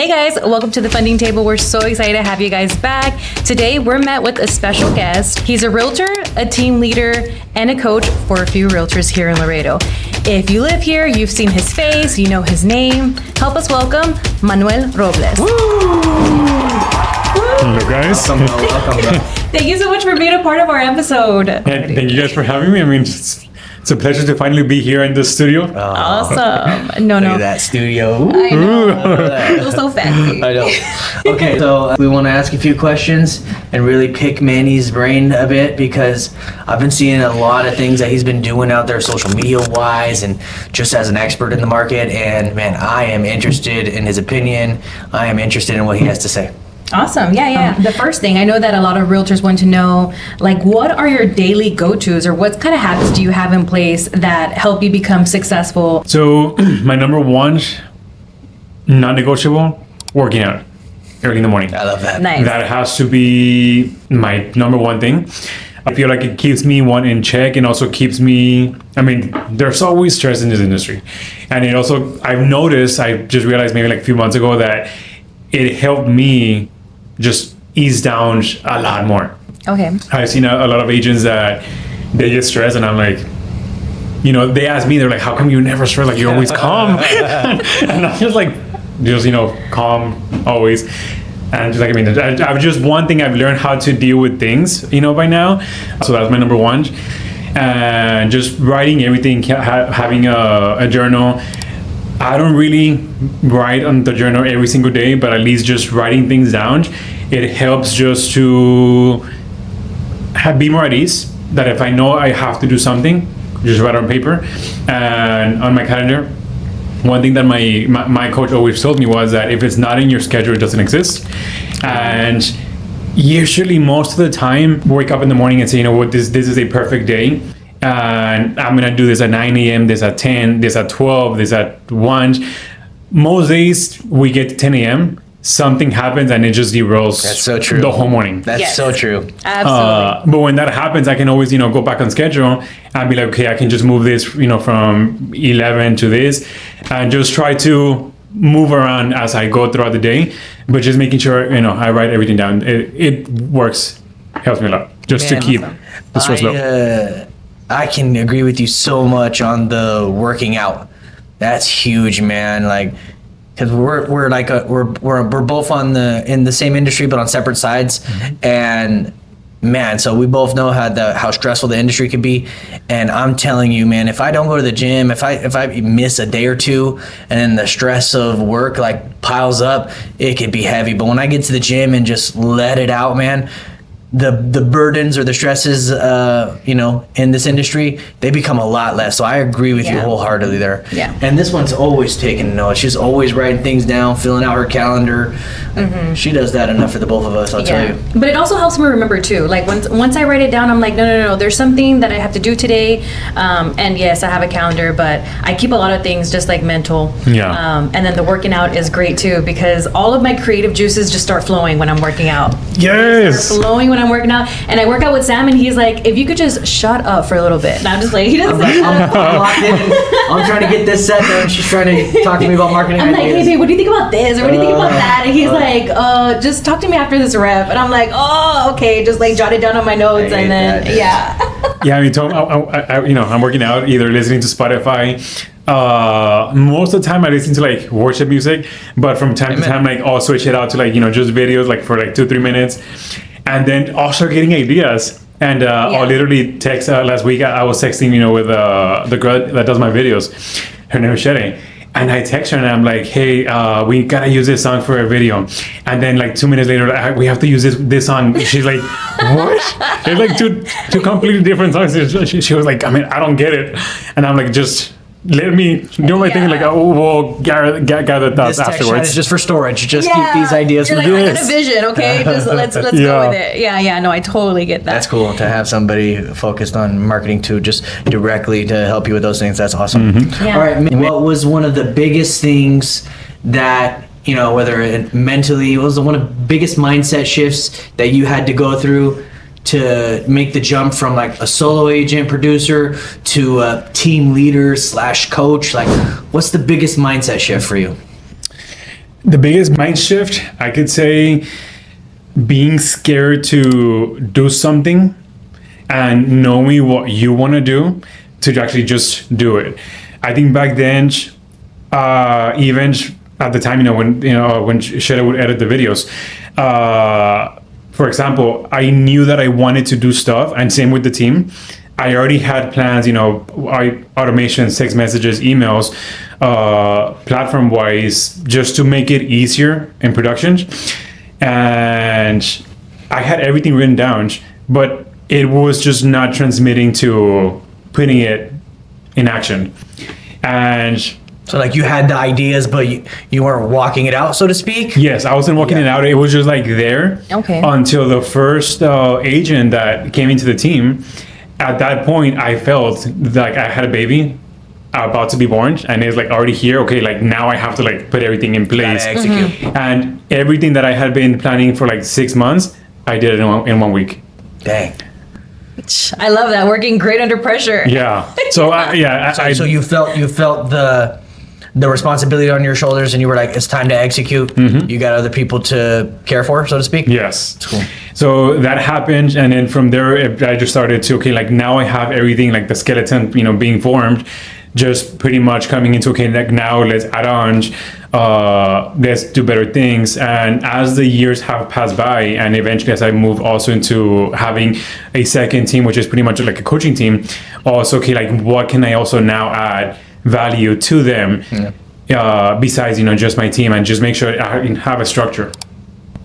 Hey guys, welcome to the funding table. We're so excited to have you guys back. Today we're met with a special guest. He's a realtor, a team leader, and a coach for a few realtors here in Laredo. If you live here, you've seen his face, you know his name. Help us welcome Manuel Robles. Hello guys. Welcome. Thank you so much for being a part of our episode. Thank you guys for having me. I mean, it's a pleasure to finally be here in the studio. Awesome. No. Look at that studio. I know. Feels so fancy. I know. Okay, so we want to ask a few questions and really pick Manny's brain a bit because I've been seeing a lot of things that he's been doing out there social media wise and just as an expert in the market. And man, I am interested in his opinion. I am interested in what he has to say. Awesome. Yeah. The first thing, I know that a lot of realtors want to know, like, what are your daily go-tos or what kind of habits do you have in place that help you become successful? So my number one, non-negotiable, working out early in the morning. I love that. Nice. That has to be my number one thing. I feel like it keeps me in check and also keeps me, I mean, there's always stress in this industry. And it also, I've noticed, I just realized maybe like a few months ago that it helped me just ease down a lot more. Okay. I've seen a lot of agents that they get stressed and I'm like, they ask me, they're like, how come you never stress? Like, you're always calm. And I'm just like, calm always. And just like, I've just one thing I've learned how to deal with things, by now. So that's my number one. And just writing everything, having a journal. I don't really write on the journal every single day, but at least just writing things down, it helps just to be more at ease, that if I know I have to do something, just write on paper and on my calendar. One thing that my coach always told me was that if it's not in your schedule, it doesn't exist. And usually most of the time, wake up in the morning and say, this is a perfect day. And I'm gonna do this at 9 a.m., this at 10, this at 12, this at 1. Most days we get to 10 a.m., something happens and it just derails. That's so true. The whole morning. That's so true. Absolutely. But when that happens, I can always, go back on schedule and be like, okay, I can just move this, from 11 to this and just try to move around as I go throughout the day, but just making sure, I write everything down. It works, helps me a lot just to keep the stress low. I can agree with you so much on the working out. That's huge, man. Like, because we're both in the same industry but on separate sides, and man, so we both know how stressful the industry can be. And I'm telling you, man, if I don't go to the gym, if I miss a day or two, and then the stress of work like piles up, it could be heavy. But when I get to the gym and just let it out, man. The burdens or the stresses, in this industry, they become a lot less. So I agree with you wholeheartedly there. Yeah. And this one's always taking notes. She's always writing things down, filling out her calendar. Mm-hmm. She does that enough for the both of us, I'll tell you. But it also helps me remember too. Like once I write it down, I'm like, no. There's something that I have to do today. And yes, I have a calendar, but I keep a lot of things just like mental. Yeah. And then the working out is great too because all of my creative juices just start flowing when I'm working out. Yes. Start flowing when I'm working out, and I work out with Sam, and he's like, "If you could just shut up for a little bit." And I'm just like, he doesn't. I'm locked in. I'm trying to get this set done. She's trying to talk to me about marketing I'm ideas. like, "Hey, babe, what do you think about this? Or what do you think about that?" And he's like, "Just talk to me after this rep." And I'm like, "Oh, okay." Just like jot it down on my notes, and then Yeah, I mean, I'm working out, either listening to Spotify. Most of the time I listen to like worship music, but from time to time, like I'll switch it out to like, just videos like for like 2-3 minutes. And then also getting ideas. And I'll literally text, last week I was texting, with the girl that does my videos. Her name is Sherry. And I text her and I'm like, hey, we gotta use this song for a video. And then like 2 minutes later, we have to use this song. She's like, what? It's like two completely different songs. She was like, I don't get it. And I'm like, just let me do my thing. Like, we'll gather thoughts this afterwards. Is just for storage. Just keep these ideas You're for like, this. I got a vision, okay? Just let's go with it. Yeah. No, I totally get that. That's cool to have somebody focused on marketing too, just directly to help you with those things. That's awesome. Mm-hmm. Yeah. All right. What was one of the biggest things that, whether it mentally, what was one of the biggest mindset shifts that you had to go through to make the jump from like a solo agent producer to a team leader / coach? Like, what's the biggest mindset shift for you? The biggest mind shift, I could say, being scared to do something and knowing what you want to do to actually just do it. I think back then, even at the time, when Sheda would edit the videos, for example, I knew that I wanted to do stuff, and same with the team. I already had plans, automation, text messages, emails, platform-wise, just to make it easier in production. And I had everything written down, but it was just not transmitting to putting it in action. And so like you had the ideas, but you weren't walking it out, so to speak? yes, I wasn't walking it out. It was just like there until the first agent that came into the team. At that point, I felt like I had a baby about to be born, and it's like already here. Okay, like now I have to like put everything in place. Execute. And everything that I had been planning for like 6 months, I did it in 1 week. Dang. I love that, working great under pressure. Yeah. So So you felt the responsibility on your shoulders, and you were like, it's time to execute. You got other people to care for, so to speak. Yes. That's cool. So that happened, and then from there, I just started to like now I have everything, like the skeleton, being formed, just pretty much coming into like now let's add on, let's do better things. And as the years have passed by, and eventually as I moved also into having a second team, which is pretty much like a coaching team, also like what can I also now add value to them, besides just my team, and just make sure I have a structure.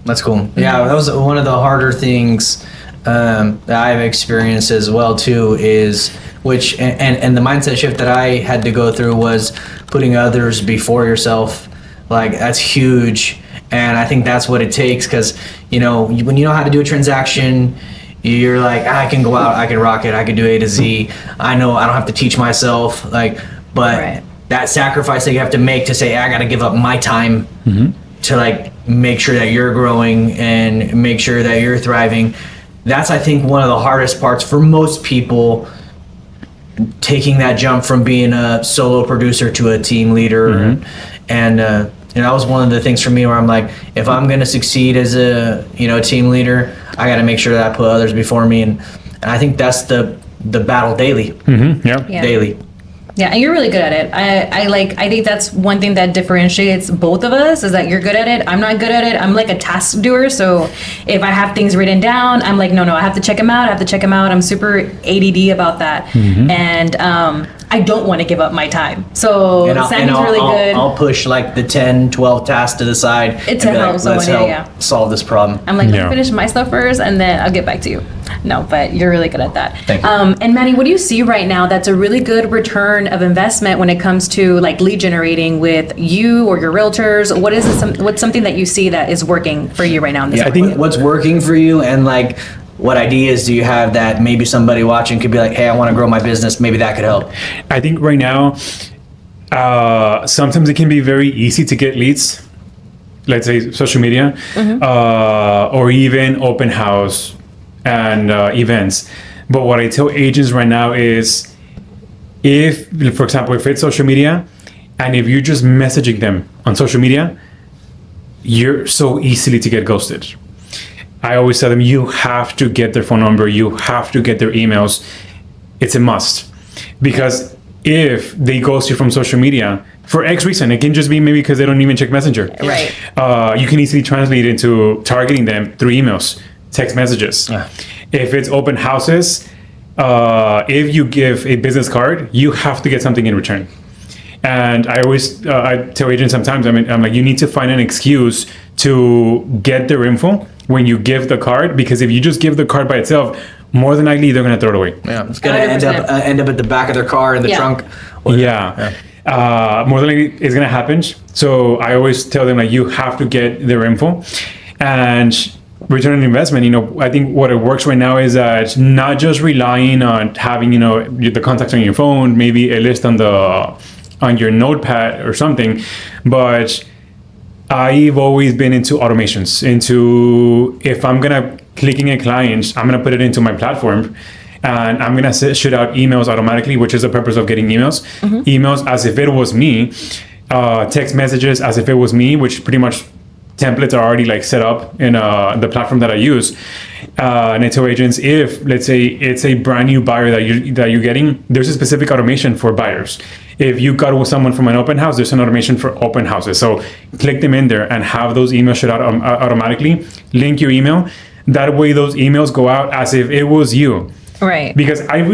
That's cool. Yeah, that was one of the harder things that I've experienced as well too, is and the mindset shift that I had to go through was putting others before yourself. Like that's huge, and I think that's what it takes, because when you know how to do a transaction, you're like, I can go out, I can rock it, I can do A to Z. I know I don't have to teach myself, but that sacrifice that you have to make to say, I got to give up my time to like make sure that you're growing and make sure that you're thriving. That's, I think, one of the hardest parts for most people, taking that jump from being a solo producer to a team leader. And that was one of the things for me where I'm like, if I'm going to succeed as a team leader, I got to make sure that I put others before me. And I think that's the battle daily. Daily. Yeah, and you're really good at it. I think that's one thing that differentiates both of us, is that you're good at it. I'm not good at it. I'm like a task doer. So if I have things written down, I'm like, no, I have to check them out. I'm super ADD about that. And I don't want to give up my time. So Sammy's really good. I'll push like the 10, 12 tasks to the side. It's to help someone, help solve this problem. I'm like, let me finish my stuff first, and then I'll get back to you. No, but you're really good at that. Thank you. And Manny, what do you see right now that's a really good return of investment when it comes to like lead generating with you or your realtors? What's something that you see that is working for you right now in this I think what's working for you, and like what ideas do you have that maybe somebody watching could be like, hey, I want to grow my business, maybe that could help? I think right now, sometimes it can be very easy to get leads, let's say social media, or even open house and events. But what I tell agents right now is, if, for example, if it's social media, and if you're just messaging them on social media, you're so easily to get ghosted. I always tell them, you have to get their phone number, you have to get their emails. It's a must. Because if they ghost you from social media, for X reason, it can just be maybe because they don't even check Messenger. Right. You can easily translate it into targeting them through emails, text messages. If it's open houses, if you give a business card, you have to get something in return. And I always I tell agents sometimes, I'm like, you need to find an excuse to get their info when you give the card, because if you just give the card by itself, more than likely they're going to throw it away. Yeah, it's going to end up at the back of their car in the trunk. More than likely it's going to happen. So I always tell them, like, you have to get their info. And return on investment, I think what it works right now is that not just relying on having, the contacts on your phone, maybe a list on your notepad or something, but I've always been into automations, if I'm gonna clicking a client, I'm gonna put it into my platform, and I'm gonna shoot out emails automatically, which is the purpose of getting emails. Emails as if it was me, text messages as if it was me, which pretty much templates are already like set up in the platform that I use. And I tell agents, if let's say it's a brand new buyer that you're getting, there's a specific automation for buyers. If you got with someone from an open house, there's an automation for open houses. So click them in there and have those emails shoot out automatically. Link your email. That way, those emails go out as if it was you. Right. Because I've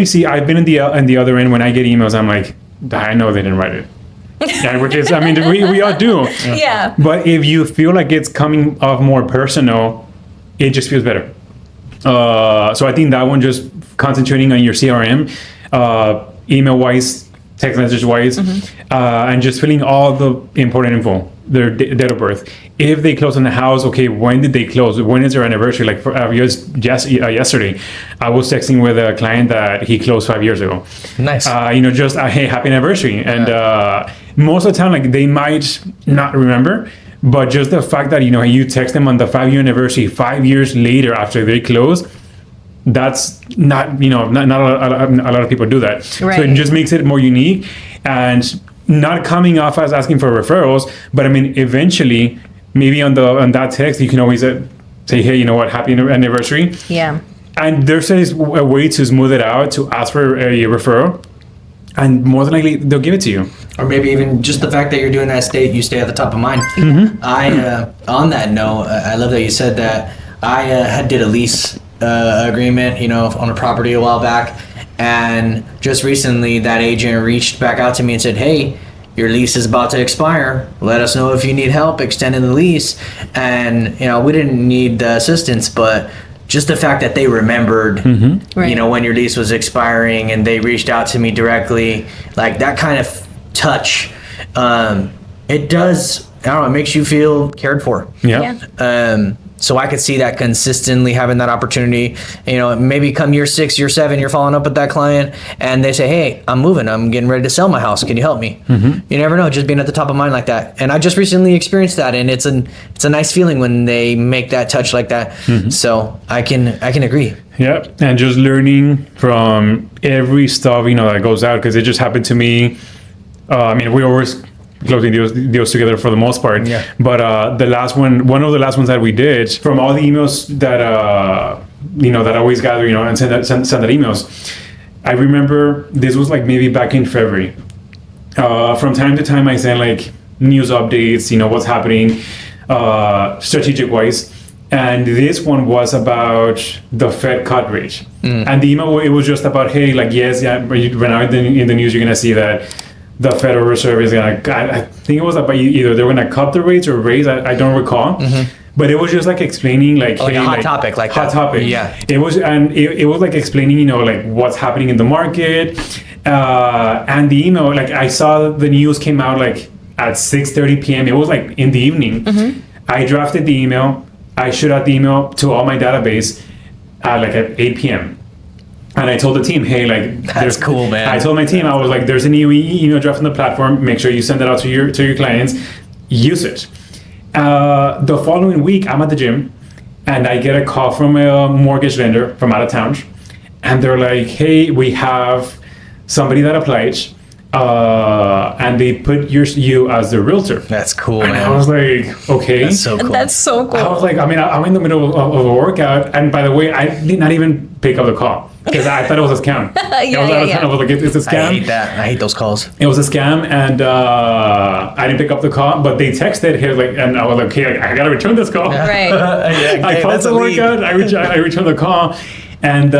been in the other end when I get emails. I'm like, I know they didn't write it. Yeah, which is, I mean, we all do. Yeah. But if you feel like it's coming off more personal, it just feels better. So I think that one, just concentrating on your CRM, email wise, text message wise, and just filling all the important info, their date of birth. If they close on the house, okay, when did they close? When is their anniversary? Like for yesterday, I was texting with a client that he closed 5 years ago. Nice. Just hey, happy anniversary. And most of the time, like they might not remember, but just the fact that you text them on the 5-year anniversary 5 years later after they close, that's not not a lot of people do that. Right. So it just makes it more unique and not coming off as asking for referrals. But I mean, eventually, maybe on that text, you can always say, hey, you know what, happy anniversary. Yeah. And there's a way to smooth it out to ask for a referral, and more than likely they'll give it to you. Or maybe even just the fact that you're doing that you stay at the top of mind. I on that note, I love that you said that. I did a lease agreement, on a property a while back, and just recently that agent reached back out to me and said, hey, your lease is about to expire. Let us know if you need help extending the lease. And we didn't need the assistance, but just the fact that they remembered, Right. when your lease was expiring, and they reached out to me directly, like that kind of touch, it does, I don't know, it makes you feel cared for. Yeah. So I could see that consistently having that opportunity. Maybe come year 6, year 7, you're following up with that client, and they say, "Hey, I'm moving. I'm getting ready to sell my house. Can you help me?" You never know, just being at the top of mind like that. And I just recently experienced that, and it's a nice feeling when they make that touch like that. So I can agree. Yeah, and just learning from every stuff that goes out, because it just happened to me. We always closing deals together for the most part. Yeah. But the last one of the last ones that we did, from all the emails that that I always gather, and send out emails. I remember this was like maybe back in February. From time to time, I send like news updates, what's happening, strategic wise. And this one was about the Fed cut rate. And the email, it was just about, hey, like, yes, yeah, but when out in the news, you're gonna see that the Federal Reserve is gonna, I think it was about either they're gonna cut the rates or raise, I don't recall. But it was just like explaining like, Like hey, a hot topic, like hot that. topic. Yeah. It was, and it was like explaining, like what's happening in the market. And the email, like I saw the news came out like at 6:30 p.m. It was like in the evening. I drafted the email. I shoot out the email to all my database like at 8 p.m. And I told the team, hey, like, That's cool, man. I told my team, I was like, there's a new email draft on the platform. Make sure you send it out to your clients. Use it. The following week, I'm at the gym, and I get a call from a mortgage lender from out of town, and they're like, hey, we have somebody that applied, and they put you as the realtor. That's cool, And man. I was like, okay. That's so cool. That's so cool. I was like, I'm in the middle of a workout, and by the way, I did not even pick up the call because I thought it was a scam. I was like, it's a scam. I hate that. I hate those calls. It was a scam, and I didn't pick up the call, but they texted here, like, and I was like, okay, I gotta return this call. Right. I paused the workout, I returned the call, and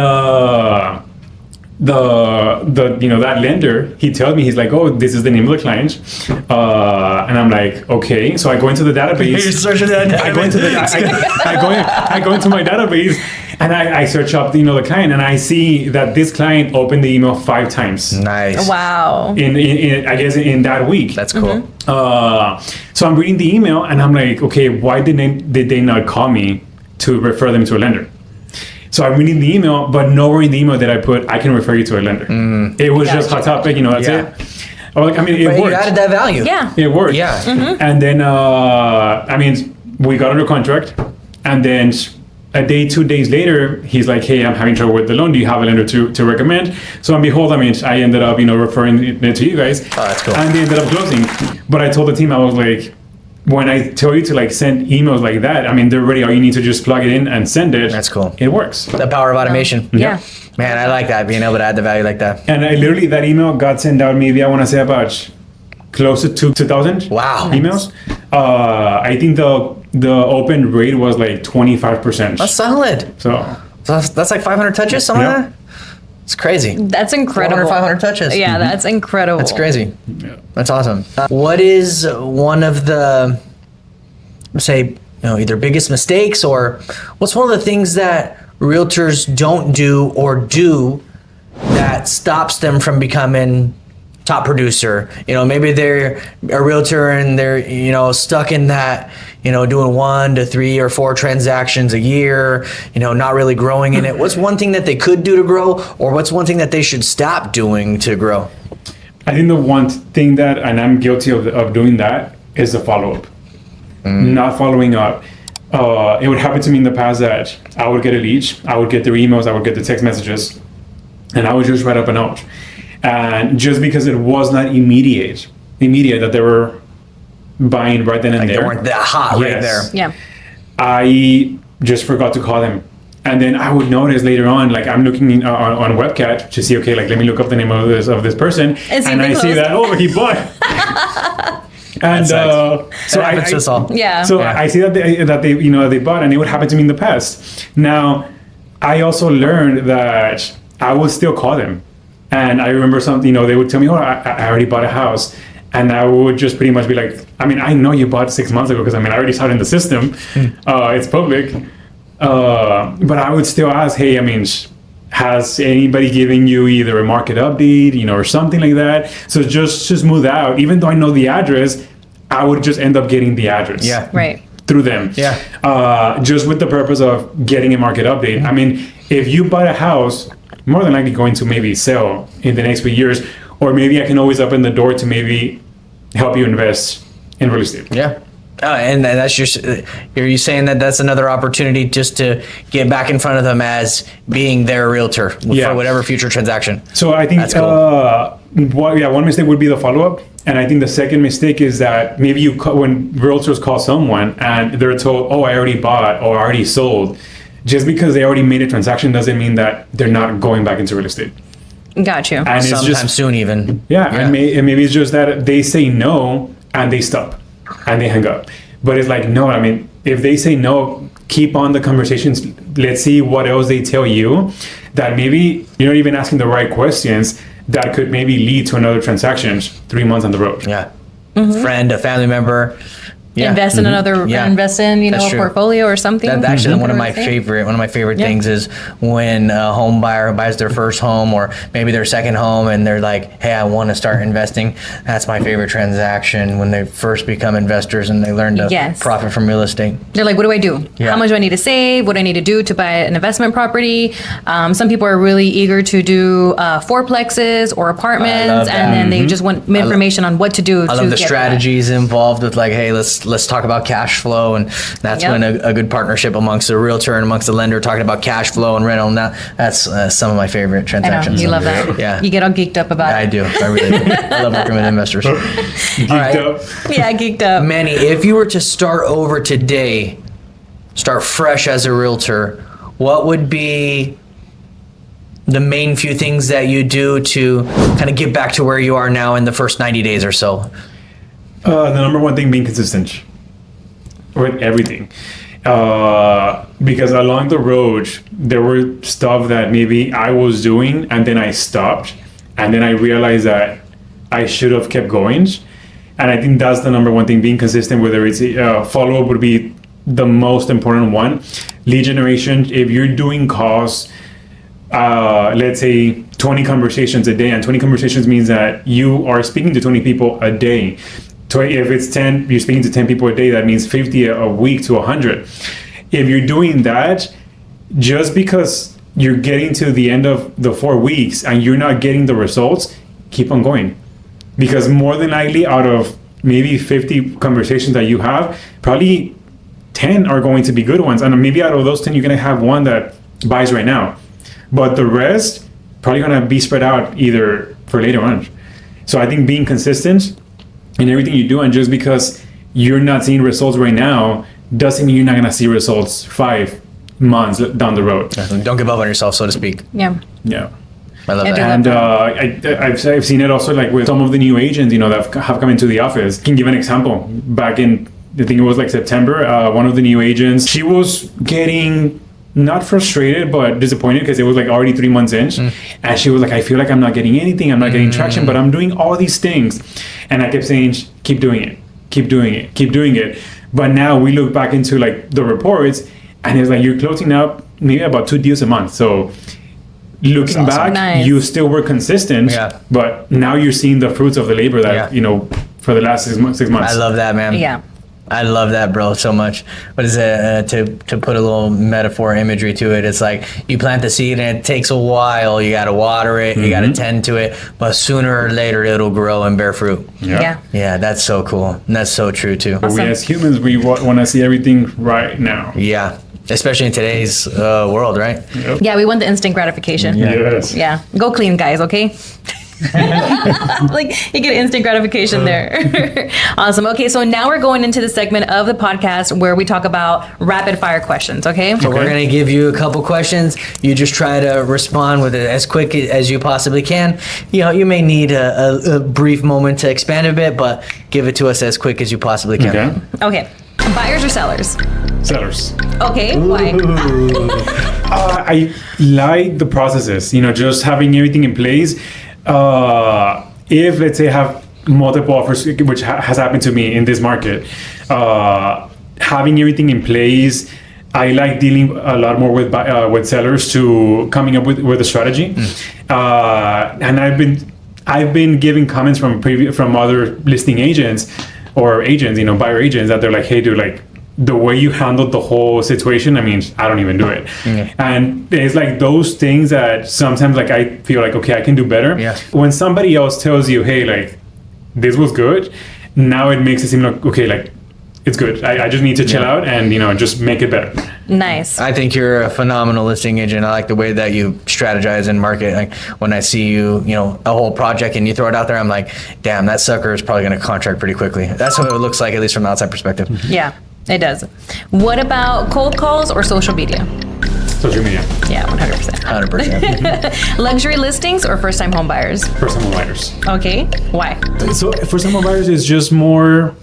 that lender, he tells me, he's like, oh, this is the name of the client, and I'm like, okay. So I go into the database. You're searching that I go into my database, and I search up the client, and I see that this client opened the email 5 times. Nice. Wow. In I guess in that week. That's cool. So I'm reading the email, and I'm like, okay, why did they not call me to refer them to a lender? So I'm reading the email, but nowhere in the email did I put, I can refer you to a lender. It was just hot topic, that's Yeah. it. It But worked. you added that value. Yeah. It worked. Yeah. And then, we got under contract, and then a day, 2 days later, he's like, hey, I'm having trouble with the loan. Do you have a lender to recommend? So and behold, I mean, I ended up, referring it to you guys. Oh, that's cool. And they ended up closing. But I told the team, I was like, when I tell you to like send emails like that, I mean, they're ready. All you need to just plug it in and send it. That's cool. It works. The power of automation. Yeah. Man, I like that, being able to add the value like that. And I literally, that email got sent out maybe, I want to say about close to 2,000 Wow. emails. I think the open rate was like 25%. That's solid. So That's like 500 touches, something Yeah. like that? It's crazy. That's incredible. 500 touches. Yeah, that's incredible. That's crazy. yeah. That's awesome. What is one of the, say, either biggest mistakes, or what's one of the things that realtors don't do or do that stops them from becoming top producer? Maybe they're a realtor and they're, stuck in that, doing 1 to 3 or 4 transactions a year, not really growing in it. What's one thing that they could do to grow, or what's one thing that they should stop doing to grow? I think the one thing that, and I'm guilty of doing that, is the follow-up. Not following up. It would happen to me in the past that I would get a lead, I would get their emails, I would get the text messages, and I would just write up a note. And just because it was not immediate that they were buying right then and They there. weren't that hot right there. Yes. Yeah. I just forgot to call them. And then I would notice later on, like I'm looking on Webcat to see, okay, like let me look up the name of this person. And I see that, he bought. And so It happens to us all. Yeah. So I see that they bought, and it would happen to me in the past. Now, I also learned that I would still call them. And I remember something, they would tell me, I already bought a house. And I would just pretty much be like, I know you bought 6 months ago, because I already saw it in the system. It's public. But I would still ask, hey, has anybody given you either a market update, or something like that? So just to smooth out, even though I know the address, I would just end up getting the address. Yeah. Right. Through them. Yeah. Just with the purpose of getting a market update. If you buy a house, more than likely going to maybe sell in the next few years, or maybe I can always open the door to maybe help you invest in real estate. Yeah. And that's are you saying that that's another opportunity just to get back in front of them as being their realtor for whatever future transaction? So I think That's cool. One mistake would be the follow-up. And I think the second mistake is that maybe when realtors call someone and they're told, I already bought or I already sold, just because they already made a transaction doesn't mean that they're not going back into real estate. Got you. And it's Sometime just soon even. and maybe it's just that they say no and they stop and they hang up. But it's like, no, if they say no, keep on the conversations. Let's see what else they tell you, that maybe you're not even asking the right questions that could maybe lead to another transaction 3 months on the road. Yeah. Friend, a family member. Yeah. Invest in another, Yeah. invest in, That's a true. portfolio or something. That's actually one of my Real estate. favorite Yeah. things is when a home buyer buys their first home or maybe their second home and they're like, hey, I want to start investing. That's my favorite transaction, when they first become investors and they learn to Yes. profit from real estate. They're like, what do I do? Yeah. How much do I need to save? What do I need to do to buy an investment property? Some people are really eager to do fourplexes or apartments, that. and then they just want information on what to do. I love the strategies involved with, like, hey, let's talk about cash flow, and that's Yep. when a good partnership amongst the realtor and amongst the lender talking about cash flow and rental. Now that's some of my favorite I know, transactions. you love that. Yeah. You get all geeked up about I it. do. I really do. I love working with investors. Geeked right. up. Yeah, geeked up. Manny, if you were to start over today, start fresh as a realtor, what would be the main few things that you do to kind of get back to where you are now in the first 90 days or so? The number one thing, being consistent with everything. Because along the road, there were stuff that maybe I was doing and then I stopped. And then I realized that I should have kept going. And I think that's the number one thing, being consistent, whether it's follow-up would be the most important one. Lead generation, if you're doing calls, let's say 20 conversations a day, and 20 conversations means that you are speaking to 20 people a day. If it's 10, you're speaking to 10 people a day, that means 50 a week to 100. If you're doing that, just because you're getting to the end of the 4 weeks and you're not getting the results, keep on going. Because more than likely, out of maybe 50 conversations that you have, probably 10 are going to be good ones. And maybe out of those 10, you're going to have one that buys right now. But the rest probably going to be spread out either for later on. So I think being consistent in everything you do, and just because you're not seeing results right now doesn't mean you're not going to see results 5 months down the road. Don't give up on yourself, so to speak. Yeah. Yeah. I love I that. do And I've seen it also like with some of the new agents, that have come into the office. I can give an example. Back in, I think it was like September, one of the new agents, she was getting not frustrated, but disappointed because it was like already 3 months in. And she was like, I feel like I'm not getting anything. I'm not getting traction, but I'm doing all these things. And I kept saying, keep doing it, keep doing it, keep doing it. But now we look back into like the reports and it's like, you're closing up maybe about 2 deals a month. So looking back, Nice. you still were consistent, but now you're seeing the fruits of the labor that, for the last 6 months. I love that, man. Yeah. I love that, bro, so much. What is it? To put a little metaphor imagery to it, it's like you plant the seed and it takes a while. You got to water it, you got to tend to it, but sooner or later it'll grow and bear fruit. Yeah. Yeah, that's so cool. And that's so true too. But we as humans, we want to see everything right now. Yeah, especially in today's world, right? Yep. Yeah, we want the instant gratification. Yes. Yeah. Go clean, guys, okay? Like, you get instant gratification there. Awesome. Okay, so now we're going into the segment of the podcast where we talk about rapid fire questions, okay? So we're going to give you a couple questions. You just try to respond with it as quick as you possibly can. You may need a brief moment to expand a bit, but give it to us as quick as you possibly can. Okay. Okay. Buyers or sellers? Sellers. Okay, why? I like the processes, just having everything in place. If, let's say, I have multiple offers, which has happened to me in this market, having everything in place, I like dealing a lot more with sellers to coming up with a strategy. And I've been giving comments from other listing agents or agents, buyer agents, that they're like, hey, dude, like, the way you handled the whole situation, I mean, I don't even do it. And it's like those things that sometimes like I feel like, okay, I can do better. When somebody else tells you, hey, like, this was good, now it makes it seem like, okay, like, it's good. I just need to chill out and, just make it better. Nice. I think you're a phenomenal listing agent. I like the way that you strategize and market. Like when I see you, a whole project and you throw it out there, I'm like, damn, that sucker is probably going to contract pretty quickly. That's what it looks like, at least from the outside perspective. Yeah, it does. What about cold calls or social media? Social media. Yeah, 100%. 100%. Luxury listings or first-time home buyers? First-time home buyers. Okay, why? So first-time home buyers is just more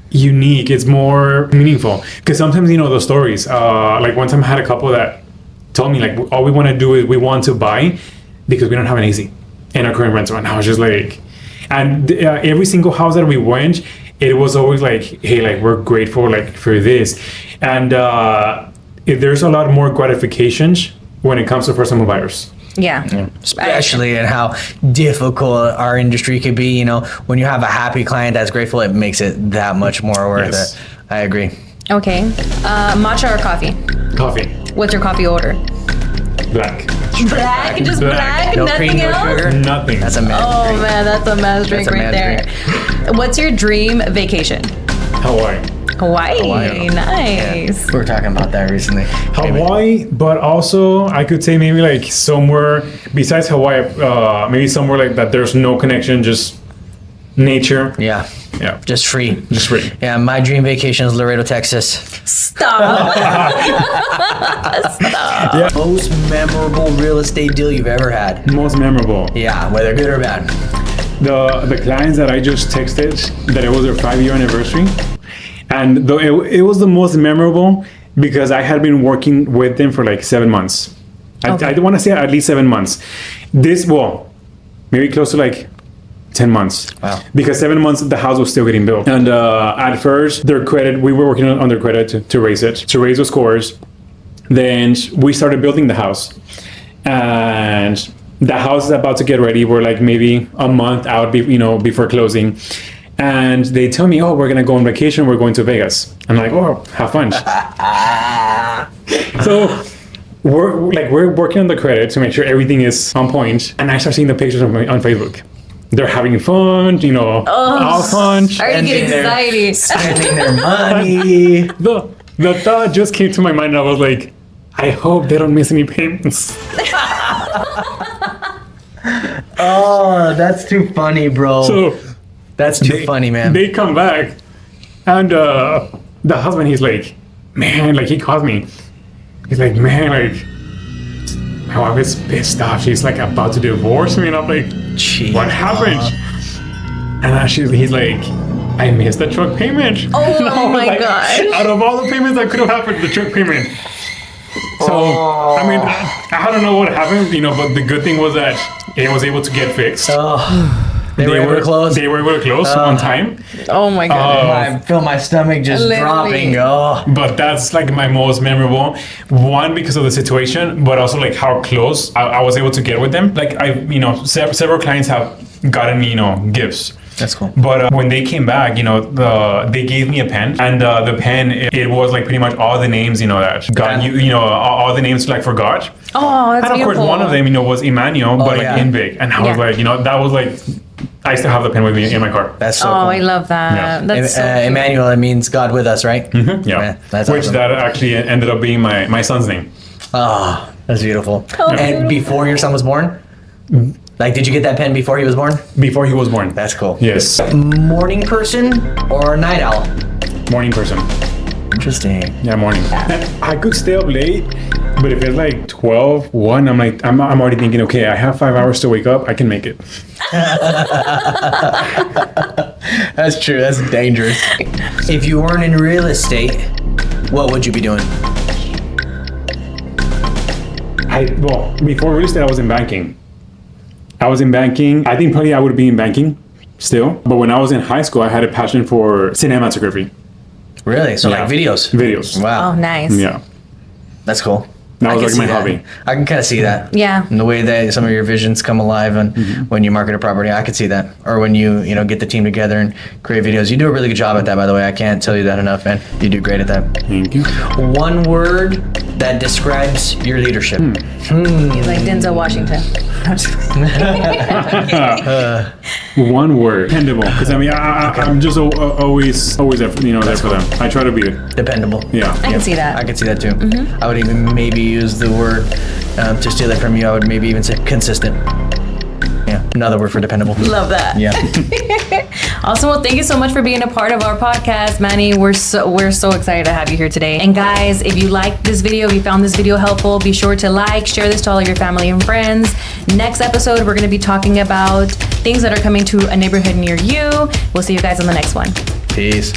unique. It's more meaningful because sometimes the stories. Like one time I had a couple that told me like all we want to do is we want to buy because we don't have an AC in our current rental, and I was just like, and every single house that we went, it was always like, hey, like we're grateful like for this, and there's a lot more gratifications when it comes to first-time home buyers. Yeah. Especially in how difficult our industry could be. When you have a happy client that's grateful, it makes it that much more worth it. I agree. Okay. Matcha or coffee? Coffee. What's your coffee order? Black. Black? Just black? No Nothing cream, no else? sugar. Nothing. That's a man's Oh drink. man, that's a man's drink That's a right man's there. What's your dream vacation? Hawaii. Hawaii. Nice. We were talking about that recently. Hawaii, but also I could say maybe like somewhere besides Hawaii, maybe somewhere like that there's no connection, just nature. Yeah. Yeah. Just free. Just free. Yeah, my dream vacation is Laredo, Texas. Stop. Yeah. Most memorable real estate deal you've ever had. Most memorable. Yeah, whether good or bad. The clients that I just texted, that it was their 5-year anniversary. And though it was the most memorable because I had been working with them for like 7 months. Okay. I want to say at least 7 months. Maybe close to like 10 months. Wow. Because 7 months the house was still getting built. And at first their credit, we were working on their credit to raise it, to raise the scores. Then we started building the house. And the house is about to get ready. We're like maybe a month out before closing. And they tell me, oh, we're going to go on vacation. We're going to Vegas. I'm like, oh, have fun. So we're working on the credit to make sure everything is on point. And I start seeing the pictures on Facebook. They're having fun, all fun. I already get anxiety. Spending their money. The thought just came to my mind. And I was like, I hope they don't miss any payments. Oh, that's too funny, bro. So That's too funny, man. They come back, and the husband, he's like, man, like he calls me. He's like, man, like my wife is pissed off. She's like about to divorce me, and I'm like, Jeez. what happened? And he's like, I missed the truck payment. Oh And I was my like, gosh. Out of all the payments that could have happened, the truck payment. So I mean, I don't know what happened, but the good thing was that it was able to get fixed. Oh, they were able to close. They were able to close on time. Oh my god. I feel my stomach just Literally. dropping. Oh, But that's like my most memorable one because of the situation, but also like how close I was able to get with them. Like several clients have gotten me, gifts. that's cool. But when they came back, they gave me a pen, and the pen it was like pretty much all the names, that God, all the names like for God. Oh, that's And of course, beautiful. one of them, was Emmanuel, but like yeah. in big, and I was Yeah. like, that was like, I still have the pen with me in my car. That's so Oh, cool. I love that. Yeah. That's so cute. Emmanuel, it means God with us, right? Mm-hmm. Yeah, that's which awesome. that actually ended up being my son's name. Oh, that's beautiful. Oh, And beautiful. before your son was born? Like, did you get that pen before he was born? Before he was born. That's cool. Yes, Morning person or night owl? morning person. Interesting. Yeah, morning. And I could stay up late, but if it's like 12, 1, I'm like, I'm already thinking, okay, I have 5 hours to wake up. I can make it. That's true. That's dangerous. If you weren't in real estate, what would you be doing? Before real estate, I was in banking. I think probably I would be in banking still. But when I was in high school, I had a passion for cinematography. Really? So Yeah. like videos? Videos. Wow. Oh, nice. Yeah. That's cool. That I was can like see my that. hobby. I can kind of see that. Yeah. And the way that some of your visions come alive and when you market a property, I could see that. Or when you get the team together and create videos. You do a really good job at that, by the way. I can't tell you that enough, man. You do great at that. Thank you. One word that describes your leadership. He's like Denzel Washington. One word. Dependable. Because I'm just always there for, there for them. I try to be it. Dependable. Yeah. I can see that. I could see that too. I would even maybe use the word to steal it from you. I would maybe even say consistent. Yeah, another word for dependable. Love that. Yeah. Awesome. Well, thank you so much for being a part of our podcast, Manny. We're so excited to have you here today. And guys, if you liked this video, if you found this video helpful, be sure to share this to all of your family and friends. Next episode, we're going to be talking about things that are coming to a neighborhood near you. We'll see you guys on the next one. Peace.